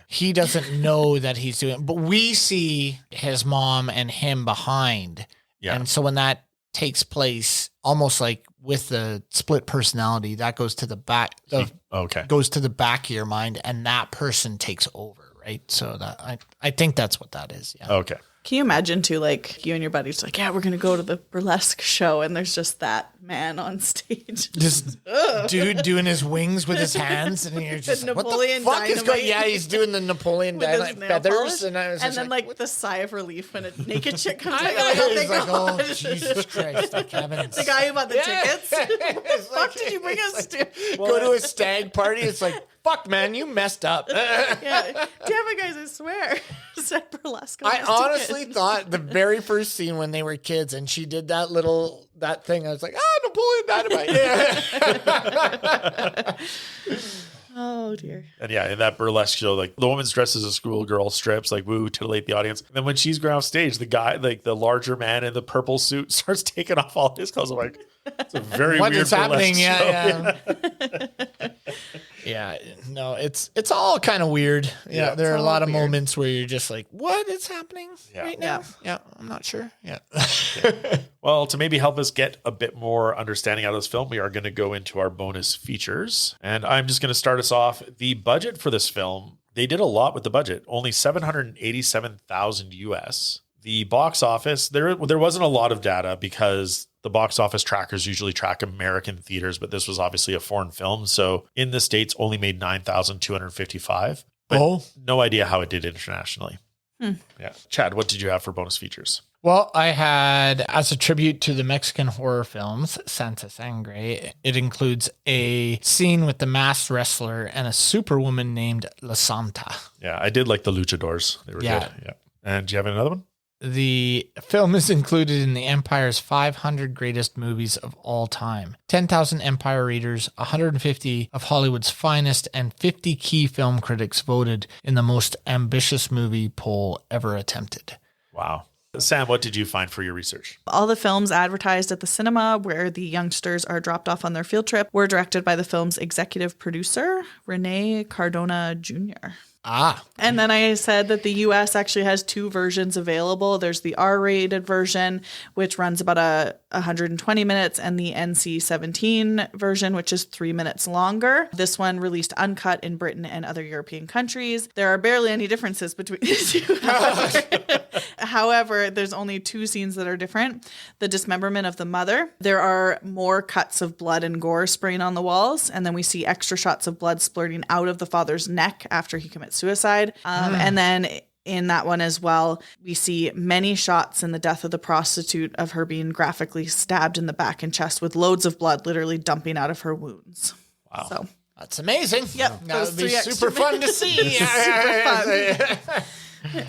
He doesn't know that he's doing, but we see his mom and him behind. Yeah. And so when that takes place, almost like with the split personality, that goes to the back. Goes to the back of your mind, and that person takes over, right? So that I think that's what that is. Yeah. Okay. Can you imagine too, like you and your buddies like, yeah, we're going to go to the burlesque show. And there's just that man on stage. Just dude doing his wings with his hands. And you're just like, what the Napoleon fuck is going? Dynamite. Yeah, he's doing the Napoleon With his Dynamite nail feathers. polish. And I was and just then like the sigh of relief when a naked chick comes out. I Like, know. oh, He's thank like, God. oh, Jesus Christ. Like, The guy who bought the tickets. What the fuck did you bring us to? Go to a stag party. It's like, fuck, man, you messed up. Yeah. Damn it, guys, I swear. Said burlesque. I honestly thought the very first scene when they were kids and she did that thing, I was like, Napoleon Dynamite. Oh, dear. And yeah, in that burlesque show, like the woman's dressed as a schoolgirl, strips, like woo, titillate the audience. And then when she's going off stage, the guy, like the larger man in the purple suit, starts taking off all his clothes. I'm like, it's a very what weird is happening? burlesque Yeah. Yeah, no, it's all kind of weird. Yeah, there are a lot of moments where you're just like, what is happening right now? Yeah, I'm not sure. Yeah. Well, to maybe help us get a bit more understanding out of this film, we are going to go into our bonus features. And I'm just going to start us off. The budget for this film, they did a lot with the budget, only $787,000 US. The box office, there wasn't a lot of data because the box office trackers usually track American theaters, but this was obviously a foreign film. So in the States, only made 9,255. But no idea how it did internationally. Yeah. Chad, what did you have for bonus features? Well, I had, as a tribute to the Mexican horror films, Sangre, it includes a scene with the masked wrestler and a superwoman named La Santa. Yeah, I did like the luchadors. They were good. Yeah. And do you have another one? The film is included in the Empire's 500 greatest movies of all time. 10,000 Empire readers, 150 of Hollywood's finest, and 50 key film critics voted in the most ambitious movie poll ever attempted. Wow. Sam, what did you find for your research? All the films advertised at the cinema where the youngsters are dropped off on their field trip were directed by the film's executive producer, Rene Cardona Jr. And then I said that the US actually has two versions available. There's the R-rated version, which runs about 120 minutes, and the NC-17 version, which is 3 minutes longer. This one released uncut in Britain and other European countries. There are barely any differences between the two. However, there's only two scenes that are different. The dismemberment of the mother. There are more cuts of blood and gore spraying on the walls, and then we see extra shots of blood splurting out of the father's neck after he commits suicide. And then in that one as well, we see many shots in the death of the prostitute of her being graphically stabbed in the back and chest with loads of blood literally dumping out of her wounds. Wow. So that's amazing. Yep. That would be super fun to see. Super fun.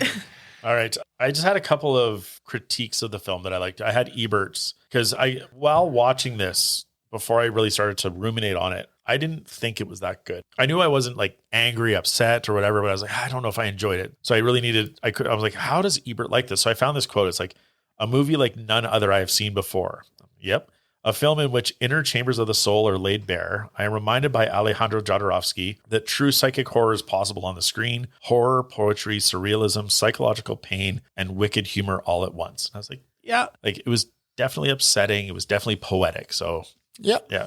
All right. I just had a couple of critiques of the film that I liked. I had Ebert's because while watching this, before I really started to ruminate on it, I didn't think it was that good. I knew I wasn't like angry, upset or whatever, but I was like, I don't know if I enjoyed it. So I really I was like, how does Ebert like this? So I found this quote. It's like, A movie like none other I have seen before. Yep. A film in which inner chambers of the soul are laid bare. I am reminded by Alejandro Jodorowsky that true psychic horror is possible on the screen. Horror, poetry, surrealism, psychological pain, and wicked humor all at once. And I was like, yeah, like it was definitely upsetting. It was definitely poetic. So Yep. yeah.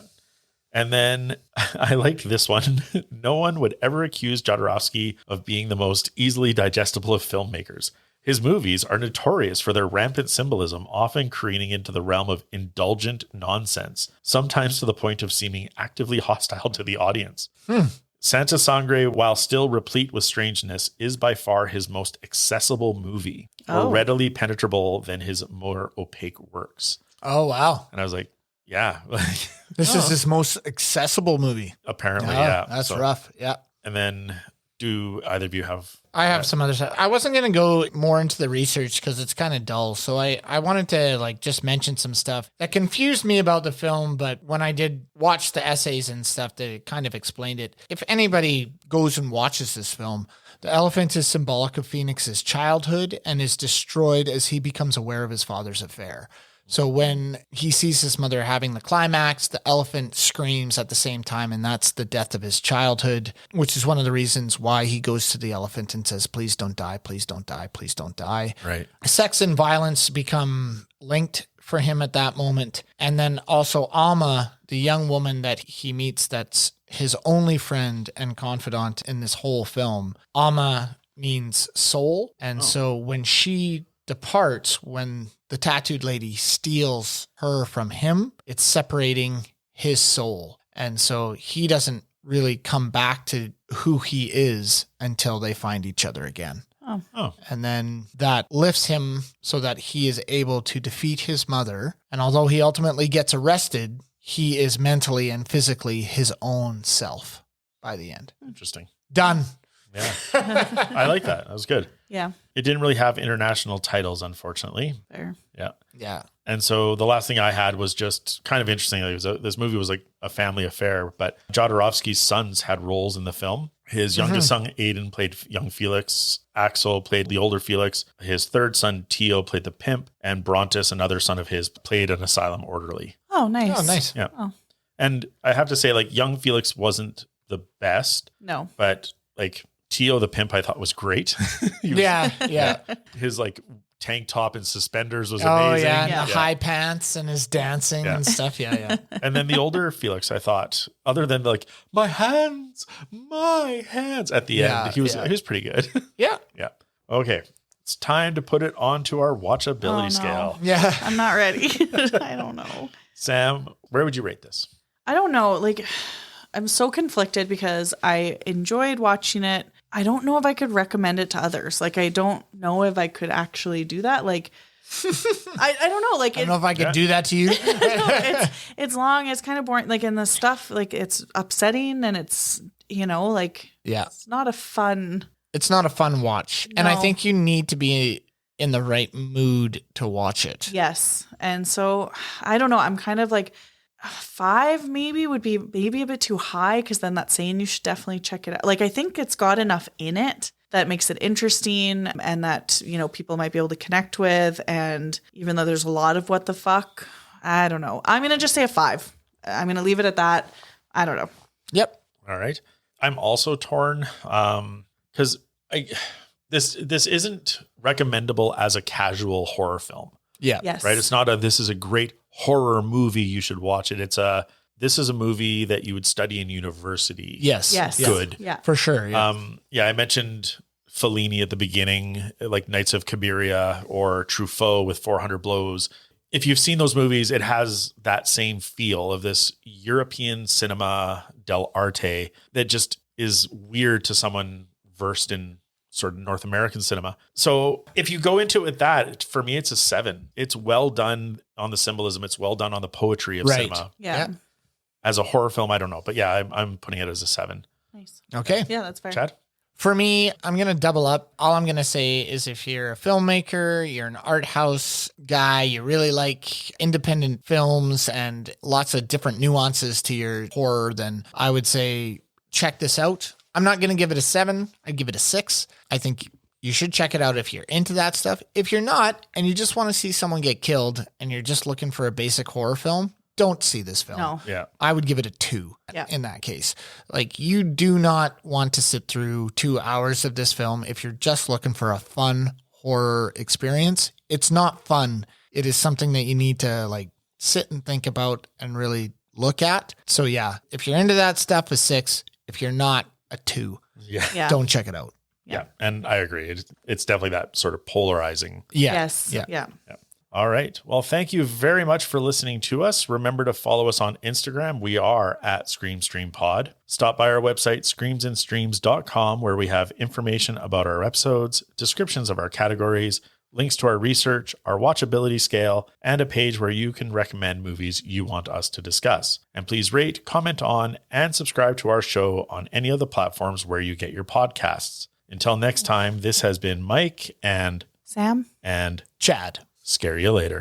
And then I liked this one. No one would ever accuse Jodorowsky of being the most easily digestible of filmmakers. His movies are notorious for their rampant symbolism, often careening into the realm of indulgent nonsense, sometimes to the point of seeming actively hostile to the audience. Santa Sangre, while still replete with strangeness, is by far his most accessible movie, more readily penetrable than his more opaque works. Oh, wow. And I was like, yeah. This is his most accessible movie. Apparently, Oh, yeah. That's So- rough. Yeah. And then do either of you have... I have some other stuff. I wasn't going to go more into the research because it's kind of dull. So I wanted to like just mention some stuff that confused me about the film. But when I did watch the essays and stuff that kind of explained it, if anybody goes and watches this film, the elephant is symbolic of Phoenix's childhood and is destroyed as he becomes aware of his father's affair. So when he sees his mother having the climax, the elephant screams at the same time, and that's the death of his childhood, which is one of the reasons why he goes to the elephant and says, please don't die, please don't die, please don't die. Right. Sex and violence become linked for him at that moment. And then also Alma, the young woman that he meets that's his only friend and confidant in this whole film. Alma means soul. And so when she departs, when the tattooed lady steals her from him, it's separating his soul. And so he doesn't really come back to who he is until they find each other again. Oh. And then that lifts him so that he is able to defeat his mother. And although he ultimately gets arrested, he is mentally and physically his own self by the end. Interesting. Done. Yeah. I like that. That was good. Yeah. It didn't really have international titles, unfortunately. Fair. Yeah. Yeah. And so the last thing I had was just kind of interesting. This movie was like a family affair, but Jodorowsky's sons had roles in the film. His youngest son, Aiden, played young Felix. Axel played the older Felix. His third son, Tio, played the pimp. And Brontes, another son of his, played an asylum orderly. Oh, nice. Oh, nice. Yeah. Oh. And I have to say, like, young Felix wasn't the best, No. but like Tio the pimp, I thought was great. He was- Yeah. His like tank top and suspenders was Oh, amazing. yeah. And the high pants and his dancing and stuff. Yeah. And then the older Felix, I thought, other than like my hands at the end, he was pretty good. Yeah. Yeah. Okay. It's time to put it onto our watchability Oh, no. scale. Yeah. I'm not ready. I don't know. Sam, where would you rate this? I don't know. Like, I'm so conflicted because I enjoyed watching it. I don't know if I could recommend it to others. Like, I don't know if I could actually do that. Like, I don't know. Like, I don't know if I could do that to you. it's long. It's kind of boring. Like, in the stuff, like, it's upsetting and it's, like, Yeah. it's not a fun. It's not a fun watch. And I No. think you need to be in the right mood to watch it. Yes. And so, I don't know. I'm kind of like, 5 maybe would be maybe a bit too high because then that's saying you should definitely check it out. Like, I think it's got enough in it that makes it interesting and that, people might be able to connect with. And even though there's a lot of what the fuck, I don't know. I'm going to just say a 5. I'm going to leave it at that. I don't know. Yep. All right. I'm also torn because this isn't recommendable as a casual horror film. Yeah. Yes. Right? It's not this is a great horror movie, you should watch it. This is a movie that you would study in university. Yes. Yes. Good. Yeah. For sure. Yeah. I mentioned Fellini at the beginning, like Knights of Cabiria or Truffaut with 400 Blows. If you've seen those movies, it has that same feel of this European cinema dell'arte that just is weird to someone versed in sort of North American cinema. So if you go into it with that, for me, it's a 7. It's well done on the symbolism. It's well done on the poetry of cinema. Yeah. As a horror film, I don't know. But yeah, I'm putting it as a 7. Nice. Okay. Yeah, that's fair. Chad? For me, I'm going to double up. All I'm going to say is if you're a filmmaker, you're an art house guy, you really like independent films and lots of different nuances to your horror, then I would say check this out. I'm not going to give it a 7. I'd give it a 6. I think You should check it out if you're into that stuff. If you're not, and you just want to see someone get killed and you're just looking for a basic horror film, don't see this film. No. Yeah. I would give it a 2 Yeah. in that case. Like, you do not want to sit through 2 hours of this film if you're just looking for a fun horror experience. It's not fun. It is something that you need to like sit and think about and really look at. So yeah, if you're into that stuff, a 6. If you're not, a 2. Yeah. Yeah. Don't check it out. Yeah. And I agree. It's definitely that sort of polarizing. Yeah. Yes. Yeah. Yeah. All right. Well, thank you very much for listening to us. Remember to follow us on Instagram. We are at ScreamStreamPod. Stop by our website, screamsandstreams.com, where we have information about our episodes, descriptions of our categories, links to our research, our watchability scale, and a page where you can recommend movies you want us to discuss. And please rate, comment on, and subscribe to our show on any of the platforms where you get your podcasts. Until next time, this has been Mike and Sam? and Chad. scare you later.